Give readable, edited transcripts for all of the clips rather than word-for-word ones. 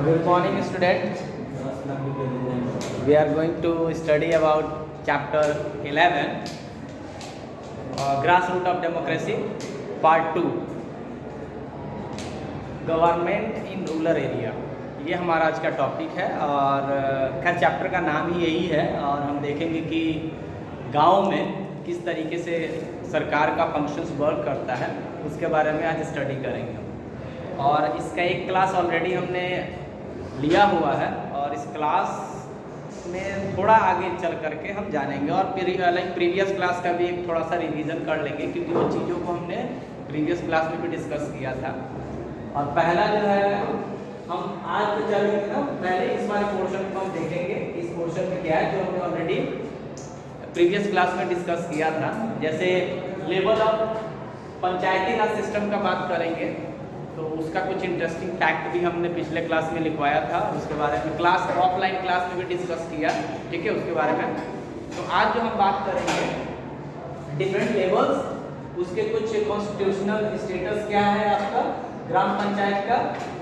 Good morning, students. We are going to study about chapter 11, Grassroots of Democracy, Part 2, Government in Rural Area. ये हमारा आज का topic है और खैर चैप्टर का नाम ही यही है और हम देखेंगे कि गांव में किस तरीके से सरकार का फंक्शंस वर्क करता है उसके बारे में आज स्टडी करेंगे और इसका एक क्लास ऑलरेडी हमने लिया हुआ है और इस क्लास में थोड़ा आगे चल करके हम जानेंगे और लाइक प्रीवियस क्लास का भी एक थोड़ा सा रिवीजन कर लेंगे क्योंकि वो चीज़ों को हमने प्रीवियस क्लास में भी डिस्कस किया था। और पहला जो है हम आज तो चलेंगे ना, पहले इस वाले पोर्शन को हम देखेंगे। इस पोर्शन में क्या है जो हमने ऑलरेडी प्रीवियस क्लास में डिस्कस किया था, जैसे level of Panchayati raj system का बात करेंगे तो उसका कुछ इंटरेस्टिंग फैक्ट भी हमने पिछले क्लास में लिखवाया था, उसके बारे में क्लास ऑफलाइन क्लास में भी डिस्कस किया, ठीक है, उसके बारे में। तो आज जो हम बात करेंगे डिफरेंट लेवल्स, उसके कुछ कॉन्स्टिट्यूशनल स्टेटस क्या है आपका ग्राम पंचायत का,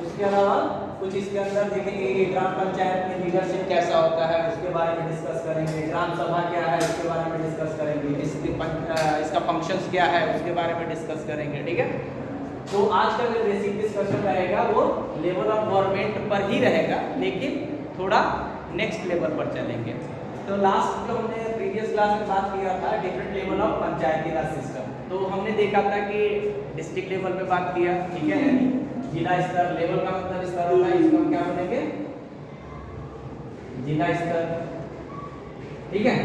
उसके अलावा कुछ इसके अंदर देखेंगे कि ग्राम पंचायत में लीडरशिप कैसा होता है उसके बारे में डिस्कस करेंगे, ग्राम सभा क्या है उसके बारे में डिस्कस करेंगे, इसका फंक्शंस क्या है उसके बारे में डिस्कस करेंगे, ठीक है। तो आज का जो बेसिक डिस्कशन रहेगा वो लेवल ऑफ गवर्नमेंट पर ही रहेगा, लेकिन थोड़ा नेक्स्ट लेवल पर चलेंगे। तो लास्ट जो हमने प्रीवियस क्लास में बात किया था different level of Panchayati raj system, तो हमने देखा था कि डिस्ट्रिक्ट लेवल पे बात किया, ठीक है, यानी जिला स्तर, लेवल का मतलब स्तर होता है, इसको हम क्या बोलेंगे जिला स्तर, ठीक है।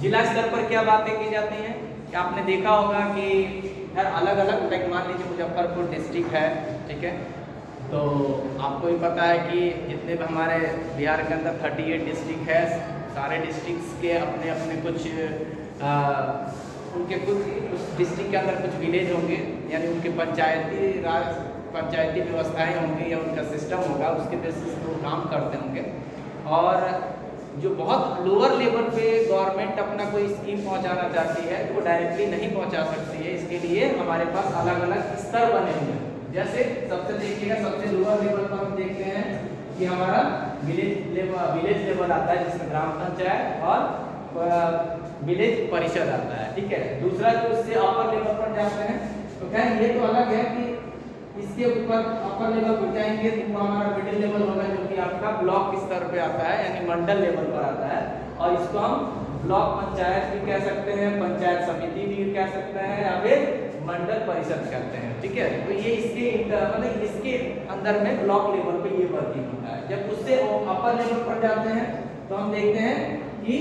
जिला स्तर पर क्या बातें की जाती हैं कि आपने देखा होगा कि हर अलग अलग, लाइक मान लीजिए मुजफ्फरपुर डिस्ट्रिक्ट है, ठीक है, तो आपको भी पता है कि जितने भी हमारे बिहार के अंदर 38 डिस्ट्रिक्ट है, सारे डिस्ट्रिक्ट्स के अपने अपने कुछ उनके कुछ डिस्ट्रिक्ट के अंदर कुछ विलेज होंगे, यानी उनके पंचायती व्यवस्थाएं होंगी या उनका सिस्टम होगा, उसके बेसिस पे वो काम करते होंगे। और जो बहुत लोअर लेवल पे गवर्नमेंट अपना कोई स्कीम पहुंचाना चाहती है तो वो डायरेक्टली नहीं पहुंचा सकती है, इसके लिए हमारे पास अलग अलग स्तर बने हुए हैं। जैसे सबसे देखिएगा सबसे लोअर लेवल पर हम देखते हैं कि हमारा विलेज लेवल आता है जिसमें ग्राम पंचायत और विलेज परिषद आता है, ठीक है। दूसरा जो उससे अपर लेवल पर जाते हैं तो खैर ये तो अलग है कि इसके ऊपर अपर लेवल पर जाएंगे तो हमारा मिडिल लेवल होगा जो कि आपका ब्लॉक स्तर पे आता है, यानी मंडल लेवल पर आता है, और इसको हम ब्लॉक पंचायत भी कह सकते हैं, पंचायत समिति भी कह सकते हैं या फिर मंडल परिषद कहते हैं, ठीक है। तो ये इसके मतलब इसके अंदर में ब्लॉक लेवल पे ये वर्किंग होता है। जब उससे अपर लेवल पर जाते हैं तो हम देखते हैं कि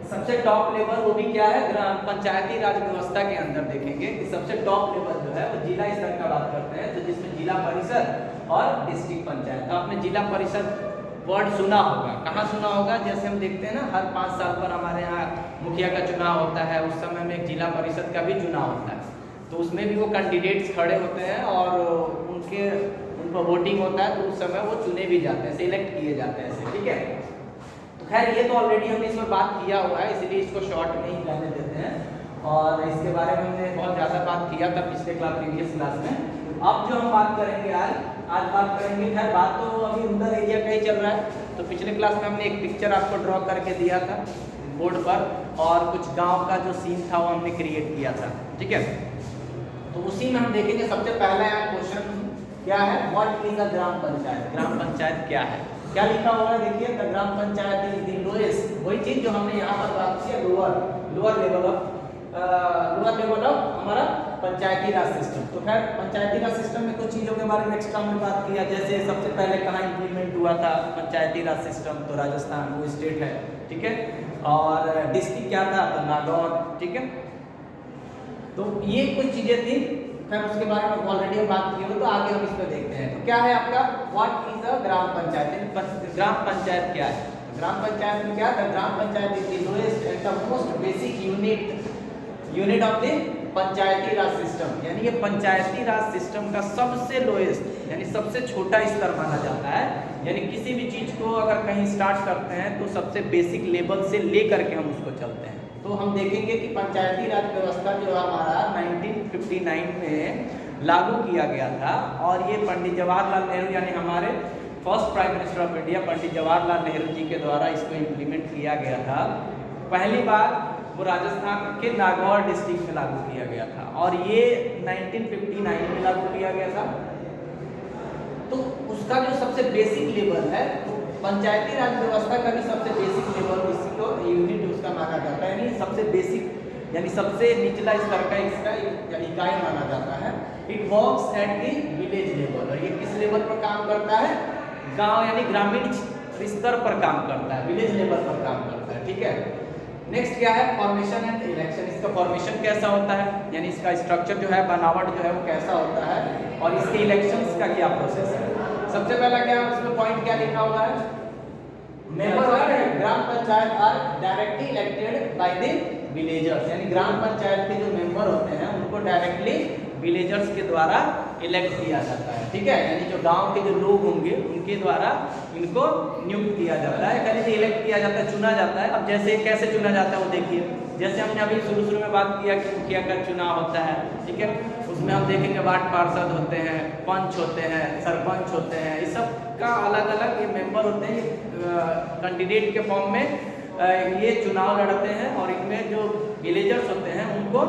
सबसे टॉप लेवल वो भी क्या है ग्राम पंचायती राज व्यवस्था के अंदर देखेंगे कि सबसे टॉप लेवल जो है वो जिला स्तर का बात करते हैं, तो जिसमें जिला परिषद और डिस्ट्रिक्ट पंचायत। तो आपने जिला परिषद वर्ड सुना होगा, कहाँ सुना होगा, जैसे हम देखते हैं ना हर 5 साल पर हमारे यहाँ मुखिया का चुनाव होता है, उस समय में एक जिला परिषद का भी चुनाव होता है, तो उसमें भी वो कैंडिडेट्स खड़े होते हैं और उन पर वोटिंग होता है, तो उस समय वो चुने भी जाते हैं, सिलेक्ट किए जाते हैं ऐसे, ठीक है। तो खैर ये तो ऑलरेडी हमने इसमें बात किया हुआ है, इसलिए इसको शॉर्ट में ही रहने देते हैं और इसके बारे में हमने बहुत ज़्यादा बात किया था पिछले प्रीवियस क्लास में। अब जो हम बात करेंगे आज बात करेंगे, खैर बात तो अभी रूरल एरिया का ही चल रहा है, तो पिछले क्लास में हमने एक पिक्चर आपको ड्रॉ करके दिया था बोर्ड पर और कुछ गाँव का जो सीन था वो हमने क्रिएट किया था, ठीक है। तो उसी में हम देखेंगे सबसे पहला यहाँ क्वेश्चन क्या है, what is a gram panchayat, gram panchayat क्या है, क्या लिखा हुआ है देखिए, the gram panchayat is the lowest, वही चीज जो हमने यहाँ पर बात की लोअर लेवल ऑफ हमारा पंचायती राज सिस्टम। तो खैर पंचायती राज सिस्टम में कुछ चीज़ों के बारे में एक्स्ट्रा हमने बात किया, जैसे सबसे पहले कहाँ इम्प्लीमेंट हुआ था पंचायती राज सिस्टम, तो राजस्थान वो स्टेट है, ठीक है, और डिस्ट्रिक्ट क्या था तो नागौर, ठीक है। तो ये कुछ चीज़ें थी, खैर उसके बारे में ऑलरेडी हम बात की हो, तो आगे हम इस पर देखते हैं। तो क्या है आपका what is a gram panchayat, gram panchayat क्या है, ग्राम पंचायत में क्या है, gram panchayat is the lowest and the most basic unit of the panchayati raj system, यानी ये पंचायती राज सिस्टम का सबसे लोएस्ट यानी सबसे छोटा स्तर माना जाता है, यानी किसी भी चीज़ को अगर कहीं स्टार्ट करते हैं तो सबसे बेसिक लेवल से ले करके हम उसको चलते हैं। तो हम देखेंगे कि पंचायती राज व्यवस्था जो हमारा 1959 में लागू किया गया था और ये पंडित जवाहरलाल नेहरू यानी हमारे first prime minister of India Pandit Jawaharlal Nehru ji के द्वारा इसको इम्प्लीमेंट किया गया था। पहली बार वो राजस्थान के नागौर डिस्ट्रिक्ट में लागू किया गया था और ये 1959 में लागू किया गया था। तो उसका जो सबसे बेसिक लेवल है, पंचायती राज व्यवस्था का भी सबसे बेसिक लेवल इसी को यूनिट उसका माना जाता है, यानी सबसे बेसिक यानी सबसे निचला स्तर का इसका इकाई माना जाता है। It works at the village level, और ये किस लेवल पर काम करता है? गांव यानी ग्रामीण स्तर पर काम करता है, विलेज लेवल पर काम करता है। ठीक है, नेक्स्ट क्या है? Formation and election. इसका फॉर्मेशन कैसा होता है, यानी इसका स्ट्रक्चर जो है, बनावट जो है वो कैसा होता है, और इसके इलेक्शंस का क्या प्रोसेस है। सबसे पहला क्या इसमें पॉइंट क्या लिखा हुआ है? Member of gram panchayat are directly elected by the villagers, यानी ग्राम पंचायत के जो मेंबर होते हैं उनको डायरेक्टली विलेजर्स के द्वारा इलेक्ट किया जाता है। ठीक है, यानी जो गांव के जो लोग होंगे उनके द्वारा इनको नियुक्त किया जाता है, यानी इलेक्ट किया जाता है, चुना जाता है। अब जैसे कैसे चुना जाता है वो देखिए, जैसे हमने अभी शुरू में बात किया कि मुखिया का चुनाव होता है। ठीक है, उसमें हम देखेंगे वार्ड पार्षद होते हैं, पंच होते हैं, सरपंच होते हैं, इस सब का अलग अलग ये मेंबर होते हैं, कैंडिडेट के फॉर्म में ये चुनाव लड़ते हैं और इनमें जो विलेजर्स होते हैं उनको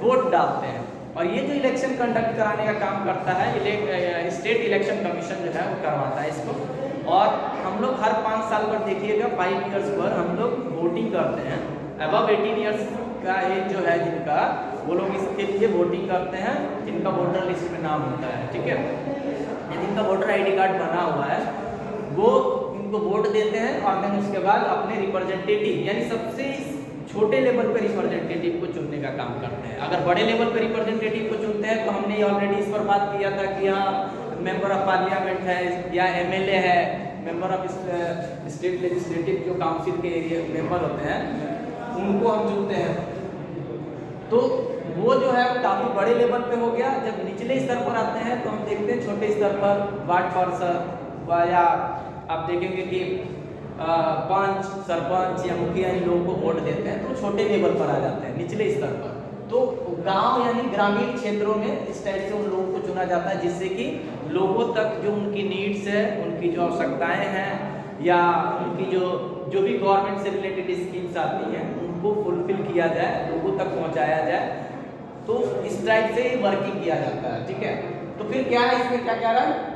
वोट डालते हैं। और ये जो इलेक्शन कंडक्ट कराने का काम करता है स्टेट इलेक्शन कमीशन जो है वो करवाता है इसको। और हम लोग हर 5 साल पर देखिएगा 5 इयर्स पर हम लोग वोटिंग करते हैं। अबव 18 इयर्स का एज जो है जिनका, वो लोग इसके लिए वोटिंग करते हैं, जिनका वोटर लिस्ट में नाम होता है। ठीक है, जिनका वोटर ID कार्ड बना हुआ है वो इनको वोट देते हैं और देन उसके बाद अपने रिप्रेजेंटेटिव यानी सबसे छोटे लेवल पर रिप्रेजेंटेटिव को चुनने का काम करते हैं। अगर बड़े लेवल पर रिप्रेजेंटेटिव को चुनते हैं तो हमने ऑलरेडी इस पर बात किया था कि यहाँ मेंबर ऑफ पार्लियामेंट है या MLA है, मेंबर ऑफ स्टेट लेजिस्लेटिव जो काउंसिल के एरिया मेंबर होते हैं उनको हम चुनते हैं। तो वो जो है काफ़ी बड़े लेवल पे हो गया। जब निचले स्तर पर आते हैं तो हम देखते हैं छोटे स्तर पर वार्ड पार्षद या आप देखेंगे कि पंच, सरपंच या मुखिया इन लोगों को वोट देते हैं, तो छोटे लेवल पर आ जाते हैं, निचले स्तर पर। तो गांव यानी ग्रामीण क्षेत्रों में इस टाइप से उन लोगों को चुना जाता है, जिससे कि लोगों तक जो उनकी नीड्स है, उनकी जो आवश्यकताएं हैं या उनकी जो भी गवर्नमेंट से रिलेटेड स्कीम्स आती हैं उनको फुलफिल किया जाए, लोगों तक पहुँचाया जाए। तो इस टाइप से वर्किंग किया जाता है। ठीक है, तो फिर क्या है इसमें, क्या कह रहा है?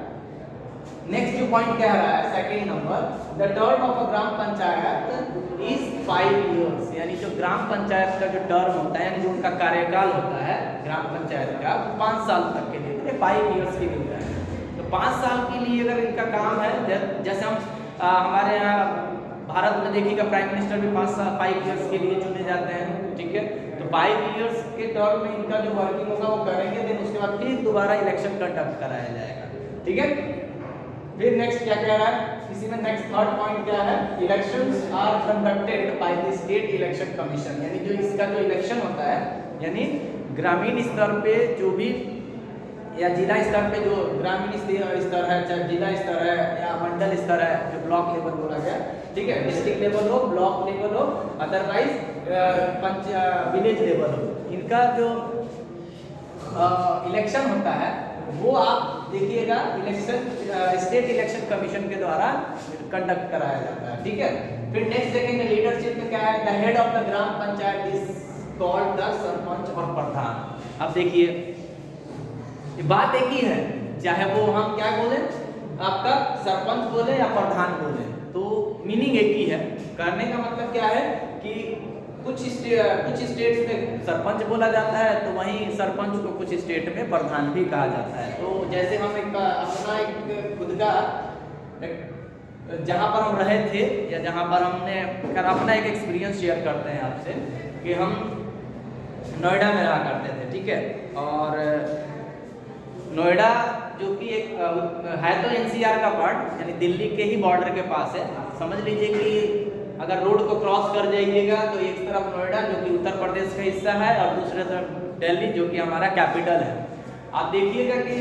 नेक्स्ट जो पॉइंट कह रहा है second number, the term of a gram panchayat is 5 years, यानी जो ग्राम पंचायत का जो टर्म होता है, यानी जो उनका कार्यकाल होता है ग्राम पंचायत का, 5 साल तक के लिए, 5 इयर्स के लिए होता है। तो 5 साल के लिए अगर इनका काम है, जैसे हम हमारे यहाँ भारत में देखिएगा प्राइम मिनिस्टर भी 5 इयर्स के लिए चुने जाते हैं। ठीक है, तो 5 इयर्स के टर्म में इनका जो वर्किंग होगा वो करेंगे, देन उसके बाद फिर दोबारा इलेक्शन कंडक्ट कराया जाएगा। ठीक है, फिर नेक्स्ट क्या कह रहा है इसी में, नेक्स्ट थर्ड पॉइंट क्या है? Elections are conducted by the state election commission, यानी जो इसका जो इलेक्शन होता है, यानी ग्रामीण स्तर पे जो भी या जिला स्तर पे जो ग्रामीण स्तर है, चाहे जिला स्तर है या मंडल स्तर है, जो ब्लॉक लेवल बोला गया, ठीक है, डिस्ट्रिक्ट लेवल हो, ब्लॉक लेवल हो, अदरवाइज विलेज लेवल हो, इनका जो इलेक्शन होता है वो आप देखिएगा इलेक्शन स्टेट इलेक्शन कमीशन के द्वारा कंडक्ट कराया जाता है। ठीक है, फिर नेक्स्ट देखेंगे लीडरशिप में क्या है? The head of the gram panchayat is called the sarpanch और प्रधान। अब देखिए बात एक ही है, चाहे वो हम क्या बोले, आपका सरपंच बोले या प्रधान बोले, तो मीनिंग एक ही है। करने का मतलब क्या है कि कुछ स्टेट्स में सरपंच बोला जाता है, तो वहीं सरपंच को कुछ स्टेट में प्रधान भी कहा जाता है। तो जैसे हम अपना खुद का जहाँ पर हम रहे थे या जहाँ पर हमने अपना एक एक्सपीरियंस शेयर करते हैं आपसे कि हम नोएडा में रहा करते थे। ठीक है, और नोएडा जो कि एक है तो NCR का पार्ट, यानी दिल्ली के ही बॉर्डर के पास है। समझ लीजिए कि अगर रोड को क्रॉस कर जाइएगा तो एक तरफ नोएडा जो कि उत्तर प्रदेश का हिस्सा है और दूसरे तरफ दिल्ली जो कि हमारा कैपिटल है। आप देखिएगा कि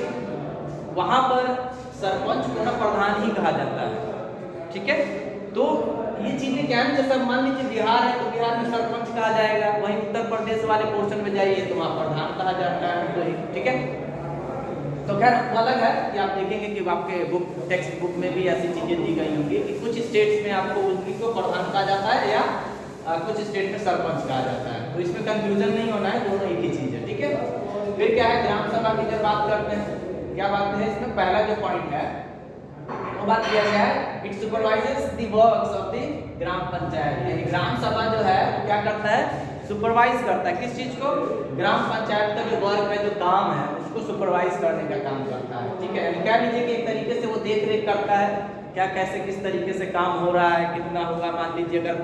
वहाँ पर सरपंच को ना प्रधान ही कहा जाता है। ठीक है, तो ये चीज़ें क्या है, जैसे मान लीजिए बिहार है तो बिहार में सरपंच कहा जाएगा, वहीं उत्तर प्रदेश वाले पोर्शन में जाइए तो वहाँ प्रधान कहा जाता है। तो ठीक है, तो खैर वो अलग है कि आप देखेंगे कि आपके टेक्स्ट बुक में भी ऐसी चीज़ें दी गई होंगी कि कुछ स्टेट्स में आपको उनकी को प्रधान कहा जाता है या कुछ स्टेट में सरपंच कहा जाता है। तो इसमें कंफ्यूजन नहीं होना है, दोनों एक ही चीज़ है, ठीक है। फिर क्या है, ग्राम सभा की जब बात करते हैं, क्या बात है इसमें पहला जो पॉइंट है वो बात किया गया है, it supervises the works of the gram panchayat. यानी ग्राम सभा जो है वो क्या करता है, सुपरवाइज करता है किस चीज को, ग्राम पंचायत का जो वर्क है, जो काम है, उसको सुपरवाइज करने का काम करता है, ठीक है। यानी कह लीजिए कि एक तरीके से वो देख रेख करता है क्या कैसे किस तरीके से काम हो रहा है, कितना होगा। मान लीजिए अगर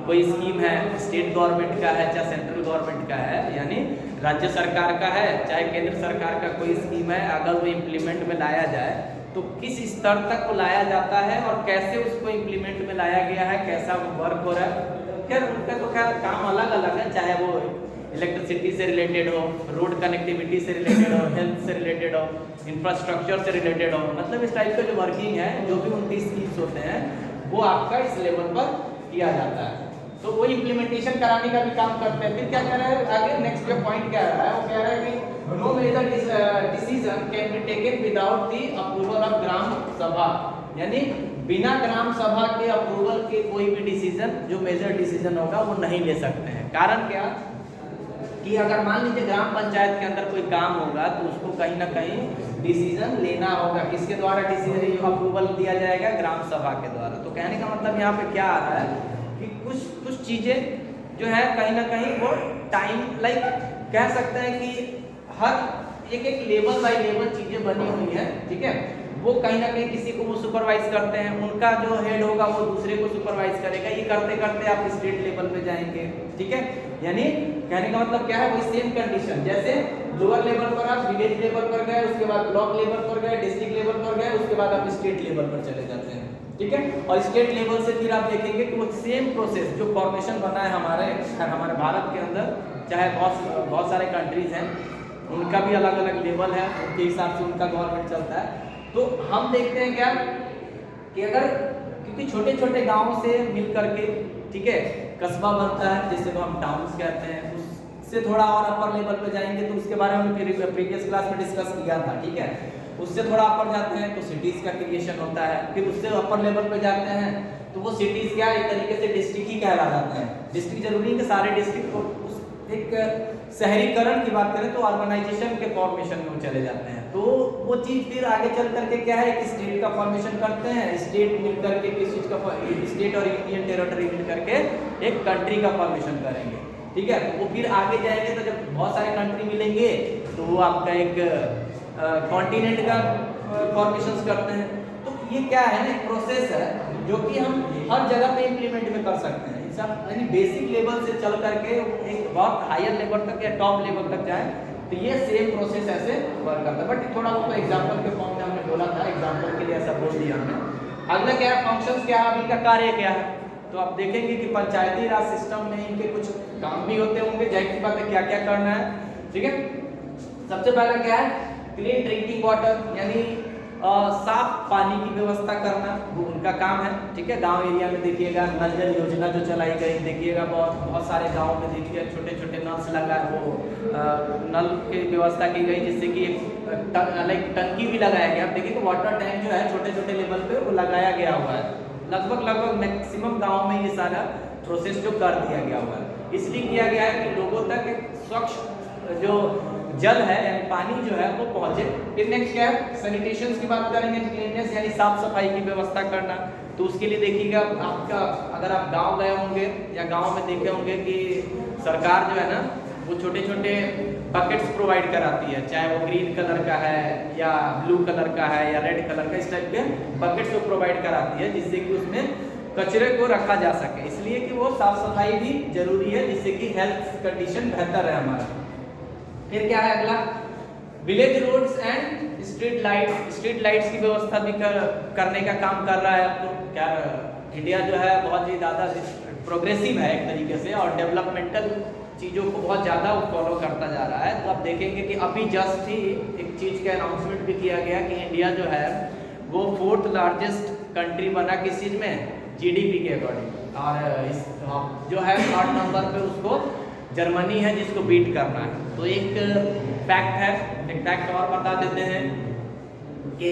कोई स्कीम है, स्टेट गवर्नमेंट का है चाहे सेंट्रल गवर्नमेंट का है, यानी राज्य सरकार का है चाहे केंद्र सरकार का कोई स्कीम है, अगर वो इम्प्लीमेंट में लाया जाए तो किस स्तर तक वो लाया जाता है और कैसे उसको इम्प्लीमेंट में लाया गया है, कैसा वर्क हो रहा है। खैर उनका तो खैर काम अलग अलग है, चाहे वो इलेक्ट्रिसिटी से रिलेटेड हो, रोड कनेक्टिविटी से रिलेटेड हो, हेल्थ से रिलेटेड हो, इंफ्रास्ट्रक्चर से रिलेटेड हो, मतलब इस टाइप का जो वर्किंग है, जो भी उनकी स्कीम्स होते हैं वो आपका इस लेवल पर किया जाता है। तो वो इम्प्लीमेंटेशन कराने का भी काम करते हैं। फिर क्या कह रहा है आगे, नेक्स्ट जो पॉइंट क्या रहा है वो कह रहा है कि no major decision can be taken without the approval of gram sabha. यानी बिना ग्राम सभा के अप्रूवल के कोई भी डिसीजन जो मेजर डिसीजन होगा वो नहीं ले सकते हैं। कारण क्या कि अगर मान लीजिए ग्राम पंचायत के अंदर कोई काम होगा तो उसको कहीं ना कहीं डिसीजन लेना होगा। किसके द्वारा डिसीजन अप्रूवल दिया जाएगा, ग्राम सभा के द्वारा। तो कहने का मतलब यहाँ पे क्या आ रहा है कि कुछ चीज़ें जो है कहीं ना कहीं वो टाइम कह सकते हैं कि हर एक लेवल बाय लेवल चीज़ें बनी हुई है, ठीक है। वो कहीं ना कहीं किसी को वो सुपरवाइज करते हैं, उनका जो हेड होगा वो दूसरे को सुपरवाइज करेगा। ये करते करते आप स्टेट लेवल पे जाएंगे, ठीक है। यानी कहने का मतलब क्या है, वही सेम कंडीशन जैसे लोअर लेवल पर आप विलेज लेवल पर गए, उसके बाद ब्लॉक लेवल पर गए, डिस्ट्रिक्ट लेवल पर गए, उसके बाद आप स्टेट लेवल पर चले जाते हैं, ठीक है। और स्टेट लेवल से फिर आप देखेंगे कि वो सेम प्रोसेस जो फॉर्मेशन बना है हमारे भारत के अंदर, चाहे बहुत सारे कंट्रीज हैं, उनका भी अलग अलग लेवल है, उनके हिसाब से उनका गवर्नमेंट चलता है। तो हम देखते हैं क्या कि अगर क्योंकि छोटे छोटे गांवों से मिल करके, ठीक है, कस्बा बनता है जिसे तो हम टाउन्स कहते हैं। उससे थोड़ा और अपर लेवल पे जाएंगे तो उसके बारे में प्रीवियस क्लास में डिस्कस किया था, ठीक है। उससे थोड़ा अपर जाते हैं तो सिटीज का क्रिएशन होता है। फिर उससे अपर लेवल पे जाते हैं तो वो सिटीज क्या एक तरीके से डिस्ट्रिक्ट ही कहला जाते हैं। डिस्ट्रिक्ट जरूरी है कि सारे डिस्ट्रिक्ट को एक शहरीकरण की बात करें तो अर्बनाइजेशन के फॉर्मेशन में वो चले जाते हैं। तो वो चीज़ फिर आगे चल करके क्या है कि स्टेट का फॉर्मेशन करते हैं, स्टेट मिल करके किस चीज़ का, स्टेट और यूनियन टेरिटरी मिल करके एक कंट्री का फॉर्मेशन करेंगे, ठीक है। वो फिर आगे जाएंगे तो जब बहुत सारे कंट्री मिलेंगे तो वो आपका एक कॉन्टिनेंट का फॉर्मेशन करते हैं। तो ये क्या है ना, एक प्रोसेस है जो कि हम हर जगह पे इम्प्लीमेंट में कर सकते हैं। यानी बेसिक लेवल से चल करके एक बहुत हायर लेवल तक या टॉप लेवल तक जाए तो ये सेम प्रोसेस ऐसे वर्क करता है। बट थोड़ा वो एग्जांपल के फॉर्म में हमने बोला था, एग्जांपल के लिए ऐसा बोल दिया हमने। अगला क्या है, फंक्शंस क्या है, इनका कार्य क्या है। तो आप देखेंगे कि पंचायती राज सिस्टम में इनके कुछ काम भी होते होंगे, जाहिर सी बात है क्या क्या करना है, ठीक है। सबसे पहला क्या है, क्लीन ड्रिंकिंग वाटर, यानी साफ पानी की व्यवस्था करना, वो उनका काम है, ठीक है। गांव एरिया में देखिएगा नल जल योजना जो चलाई गई, देखिएगा बहुत सारे गांव में देखिए छोटे छोटे नल्स लगा, वो नल की व्यवस्था की गई जिससे कि टंकी भी लगाया गया। आप देखिए वाटर टैंक जो है छोटे छोटे लेवल पे वो लगाया गया हुआ है। लगभग मैक्सिमम गाँव में ये सारा प्रोसेस जो कर दिया गया हुआ है। इसलिए किया गया है कि लोगों तक स्वच्छ जो जल है यानी पानी जो है वो पहुंचे। फिर नेक्स्ट क्या है, सैनिटेशन की बात करेंगे, क्लीननेस यानी साफ सफाई की व्यवस्था करना। तो उसके लिए देखिएगा आपका, अगर आप गांव गए होंगे या गांव में देखे होंगे कि सरकार जो है ना वो छोटे छोटे बकेट्स प्रोवाइड कराती है, चाहे वो ग्रीन कलर का है या ब्लू कलर का है या रेड कलर का, इस टाइप के बकेट्स वो प्रोवाइड कराती है जिससे कि उसमें कचरे को रखा जा सके। इसलिए कि वो साफ सफाई भी जरूरी है जिससे कि हेल्थ कंडीशन बेहतर है हमारा। फिर क्या है अगला, village roads and street lights की व्यवस्था भी करने का काम कर रहा है। तो क्या इंडिया जो है बहुत ही ज़्यादा प्रोग्रेसिव है एक तरीके से और डेवलपमेंटल चीज़ों को बहुत ज़्यादा फॉलो करता जा रहा है। तो आप देखेंगे कि अभी जस्ट ही एक चीज़ का अनाउंसमेंट भी किया गया कि इंडिया जो है वो 4th लार्जेस्ट कंट्री बना किस चीज़ में, GDP के अकॉर्डिंग। और जो है 3rd नंबर पे उसको जर्मनी है जिसको बीट करना है। तो एक फैक्ट है, एक फैक्ट और बता देते हैं कि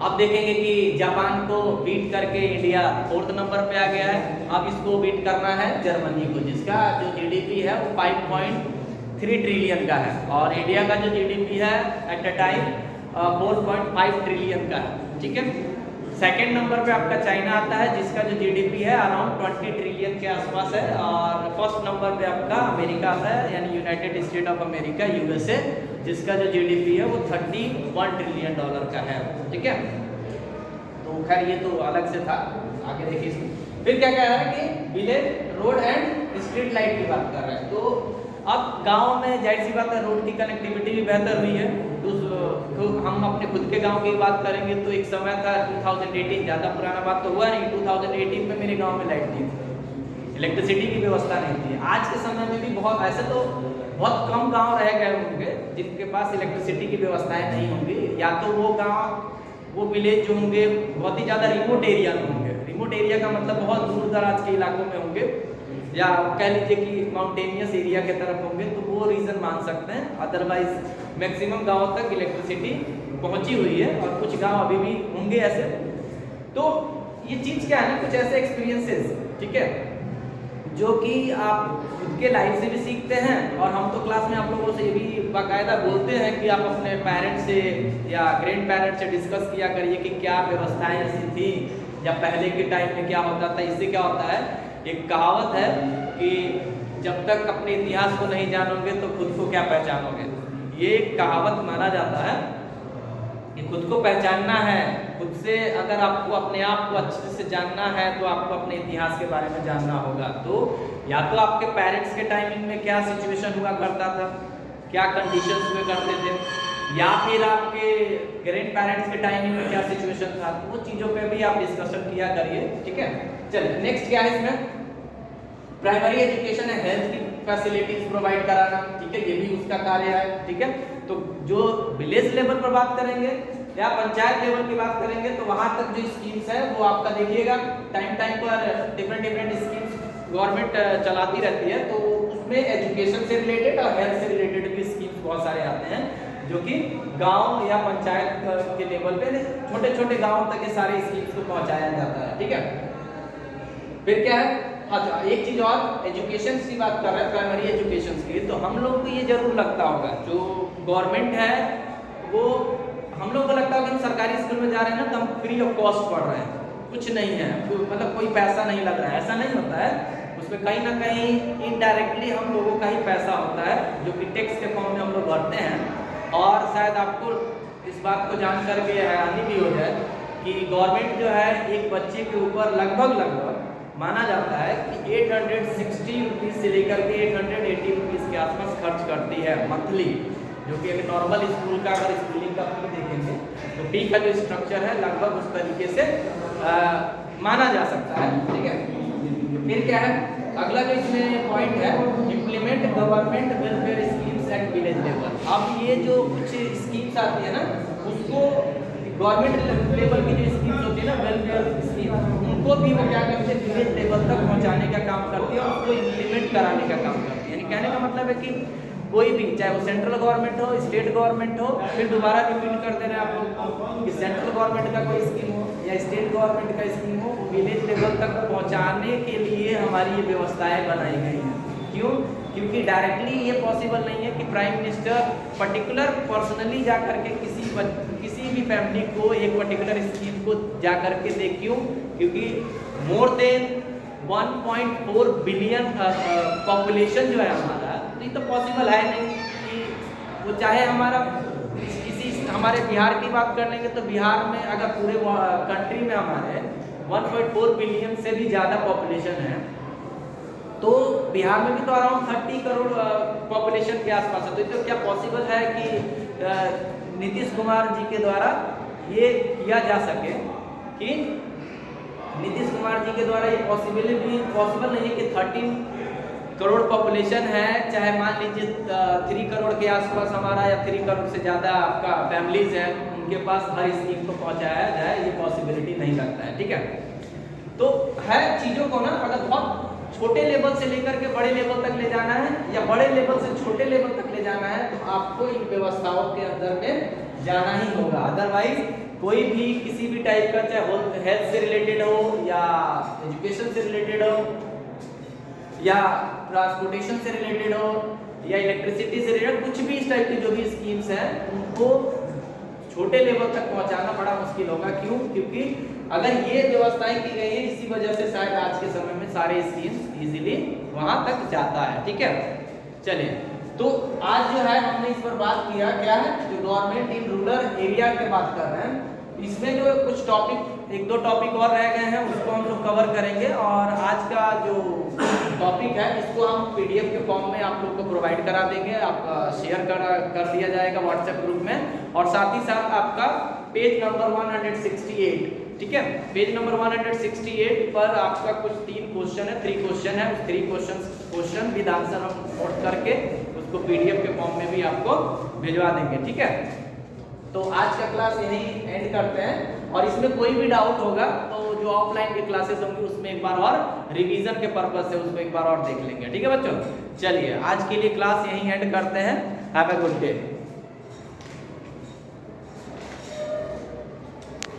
अब देखेंगे कि जापान को बीट करके इंडिया 4th नंबर पे आ गया है। अब इसको बीट करना है जर्मनी को, जिसका जो जीडीपी है वो 5.3 ट्रिलियन का है, और इंडिया का जो जीडीपी है एट अ टाइम 4.5 ट्रिलियन का है, ठीक है। सेकंड नंबर पे आपका चाइना आता है, जिसका जो जीडीपी है अराउंड 20 ट्रिलियन के आसपास है, और फर्स्ट नंबर पे आपका अमेरिका आता है, यानी United state of America, USA, जिसका जो जीडीपी है वो 31 ट्रिलियन डॉलर का है, ठीक है। तो खैर ये तो अलग से था, आगे देखिए। फिर क्या कह रहा है कि village road and street light की बात कर रहे हैं। तो अब गांव में जाहिर सी बात है रोड की कनेक्टिविटी भी बेहतर हुई है। तो हम अपने खुद के गांव की बात करेंगे तो एक समय था 2018, ज़्यादा पुराना बात तो हुआ नहीं, 2018 में मेरे गांव में लाइट नहीं थी, इलेक्ट्रिसिटी की व्यवस्था नहीं थी। आज के समय में भी बहुत ऐसे तो बहुत कम गांव रह गए होंगे जिनके पास इलेक्ट्रिसिटी की व्यवस्थाएं नहीं होंगी, या तो वो गांव, वो विलेज जो होंगे बहुत ही ज़्यादा रिमोट एरिया में होंगे। रिमोट एरिया का मतलब बहुत दूर दराज के इलाकों में होंगे, या कह लीजिए कि माउंटेनियस एरिया के तरफ होंगे, तो वो रीज़न मान सकते हैं। अदरवाइज मैक्सिमम गाँव तक इलेक्ट्रिसिटी पहुंची हुई है, और कुछ गांव अभी भी होंगे ऐसे। तो ये चीज़ क्या है ना, कुछ ऐसे एक्सपीरियंसेस, ठीक है, जो कि आप खुद के लाइफ से भी सीखते हैं, और हम तो क्लास में आप लोगों से ये भी बाकायदा बोलते हैं कि आप अपने पेरेंट्स से या ग्रैंड पेरेंट्स से डिस्कस किया करिए कि क्या व्यवस्थाएं ऐसी थी, या पहले के टाइम में क्या होता था। इससे क्या होता है, एक कहावत है कि जब तक अपने इतिहास को नहीं जानोगे तो खुद को क्या पहचानोगे। ये एक कहावत माना जाता है कि खुद को पहचानना है, खुद से अगर आपको अपने आप को अच्छे से जानना है तो आपको अपने इतिहास के बारे में जानना होगा। तो या तो आपके पेरेंट्स के टाइमिंग में क्या सिचुएशन हुआ करता था, क्या कंडीशंस हुए करते थे, या फिर आपके ग्रैंड पेरेंट्स के टाइमिंग में क्या सिचुएशन था, तो वो चीज़ों पे भी आप डिस्कशन किया करिए, ठीक है। चलिए नेक्स्ट क्या है इसमें, प्राइमरी एजुकेशन है, हेल्थ की फैसिलिटीज प्रोवाइड कराना, ठीक है, ये भी उसका कार्य है, ठीक है। तो जो विलेज लेवल पर बात करेंगे या पंचायत लेवल की बात करेंगे तो वहां तक जो स्कीम्स है वो आपका देखिएगा टाइम पर डिफरेंट स्कीम्स गवर्नमेंट चलाती रहती है। तो उसमें एजुकेशन से रिलेटेड और हेल्थ से रिलेटेड भी स्कीम्स बहुत सारे आते हैं, जो कि गांव या पंचायत के लेवल पे छोटे छोटे गांव तक ये सारे स्कीम्स को पहुंचाया जाता है, ठीक है। फिर क्या है, अच्छा एक चीज और, एजुकेशन की बात कर रहे हैं, प्राइमरी एजुकेशन की, तो हम लोग को ये जरूर लगता होगा, जो गवर्नमेंट है वो हम लोग को लगता है कि हम सरकारी स्कूल में जा रहे हैं ना तो हम फ्री ऑफ कॉस्ट पढ़ रहे हैं, कुछ नहीं है, मतलब कोई पैसा नहीं लग रहा है, ऐसा नहीं होता है। उसमें कहीं ना कहीं इनडायरेक्टली हम लोगों का ही पैसा होता है, जो कि टैक्स के फॉर्म में हम लोग भरते हैं। और शायद आपको इस बात को जान करके हैरानी भी हो जाए कि गवर्नमेंट जो है एक बच्चे के ऊपर लगभग माना जाता है कि 860 रुपीज़ से लेकर के 880 रुपीज़ के आसपास खर्च करती है मंथली, जो कि एक नॉर्मल स्कूल का अगर स्कूलिंग का फी देखेंगे तो फी का जो स्ट्रक्चर है लगभग उस तरीके से माना जा सकता है, ठीक है। फिर क्या है, अगला जो इसमें पॉइंट है, implement government welfare schemes at village level. अब ये जो कुछ स्कीम्स आती है ना, उसको गवर्नमेंट लेवल की जो स्कीम्स होती है ना, वेलफेयर स्कीम, उनको भी वो क्या करते हैं, विलेज लेवल तक पहुंचाने का काम करती है और उसको इम्प्लीमेंट कराने का काम करती है। यानी कहने का मतलब है कि कोई भी, चाहे वो सेंट्रल गवर्नमेंट हो, स्टेट गवर्नमेंट हो, फिर दोबारा रिपीट कर दे रहे हैं आप लोग कि सेंट्रल गवर्नमेंट का कोई स्कीम हो या स्टेट गवर्नमेंट का स्कीम हो, विलेज लेवल तक पहुँचाने के लिए हमारी ये व्यवस्थाएँ बनाई गई हैं। क्यों? क्योंकि डायरेक्टली ये पॉसिबल नहीं है कि प्राइम मिनिस्टर पर्टिकुलर पर्सनली जा करके किसी भी फैमिली को एक पर्टिकुलर स्कीम को जा करके दे। क्यों? क्योंकि मोर देन 1.4 बिलियन पॉपुलेशन जो है हमारा, तो ये तो पॉसिबल है नहीं कि वो, चाहे हमारे बिहार की बात कर लेंगे तो बिहार में अगर पूरे कंट्री में हमारे 1.4 बिलियन से भी ज़्यादा पॉपुलेशन है, तो बिहार में भी तो अराउंड 30 करोड़ पॉपुलेशन के आसपास है। तो क्या पॉसिबल है कि नीतीश कुमार जी के द्वारा ये किया जा सके, कि नीतीश कुमार जी के द्वारा ये पॉसिबल नहीं है कि 13 करोड़ पॉपुलेशन है, चाहे मान लीजिए 3 करोड़ के आसपास हमारा या 3 करोड़ से ज़्यादा आपका फैमिलीज है, उनके पास हर स्कीम को पहुँचाया जाए, ये पॉसिबिलिटी नहीं लगता है, ठीक है। तो है चीज़ों को ना, अगर बहुत छोटे लेवल से लेकर के बड़े लेवल तक ले जाना है या बड़े लेवल से छोटे लेवल तक ले जाना है, तो आपको इन व्यवस्थाओं के अंदर में जाना ही होगा। अदरवाइज कोई भी किसी भी टाइप का, चाहे हेल्थ से रिलेटेड हो या एजुकेशन से रिलेटेड हो या ट्रांसपोर्टेशन से रिलेटेड हो या इलेक्ट्रिसिटी से रिलेटेड, कुछ भी इस टाइप की जो भी स्कीम्स हैं उनको छोटे लेवल तक पहुंचाना बड़ा मुश्किल होगा। क्यों? क्योंकि अगर ये व्यवस्थाएं की गई है, इसी वजह से शायद आज के समय में सारे स्कीम्स इजीली वहां तक जाता है। ठीक है, चलिए, तो आज जो है हमने इस पर बात किया, क्या है, जो गवर्नमेंट इन रूरल एरिया की बात कर रहे हैं। इसमें जो कुछ टॉपिक, एक दो टॉपिक और रह गए हैं, उसको हम लोग कवर करेंगे। और आज का जो टॉपिक है इसको हम पीडीएफ के फॉर्म में आप लोग को प्रोवाइड करा देंगे, आप शेयर कर दिया जाएगा व्हाट्सएप ग्रुप में। और साथ ही साथ आपका पेज नंबर 168, ठीक है, पेज नंबर 168 पर आपका कुछ 3 क्वेश्चन है, 3 क्वेश्चन है, उस 3 क्वेश्चन विद आंसर हम नोट करके उसको पीडीएफ के फॉर्म में भी आपको भिजवा देंगे। ठीक है, तो आज का क्लास यहीं एंड करते हैं। और इसमें कोई भी डाउट होगा तो जो ऑफलाइन की क्लासेस होंगी उसमें एक बार और रिवीजन के पर्पज से उसको एक बार और देख लेंगे। ठीक है बच्चों, चलिए आज के लिए क्लास यहीं एंड करते हैं। Have a good day.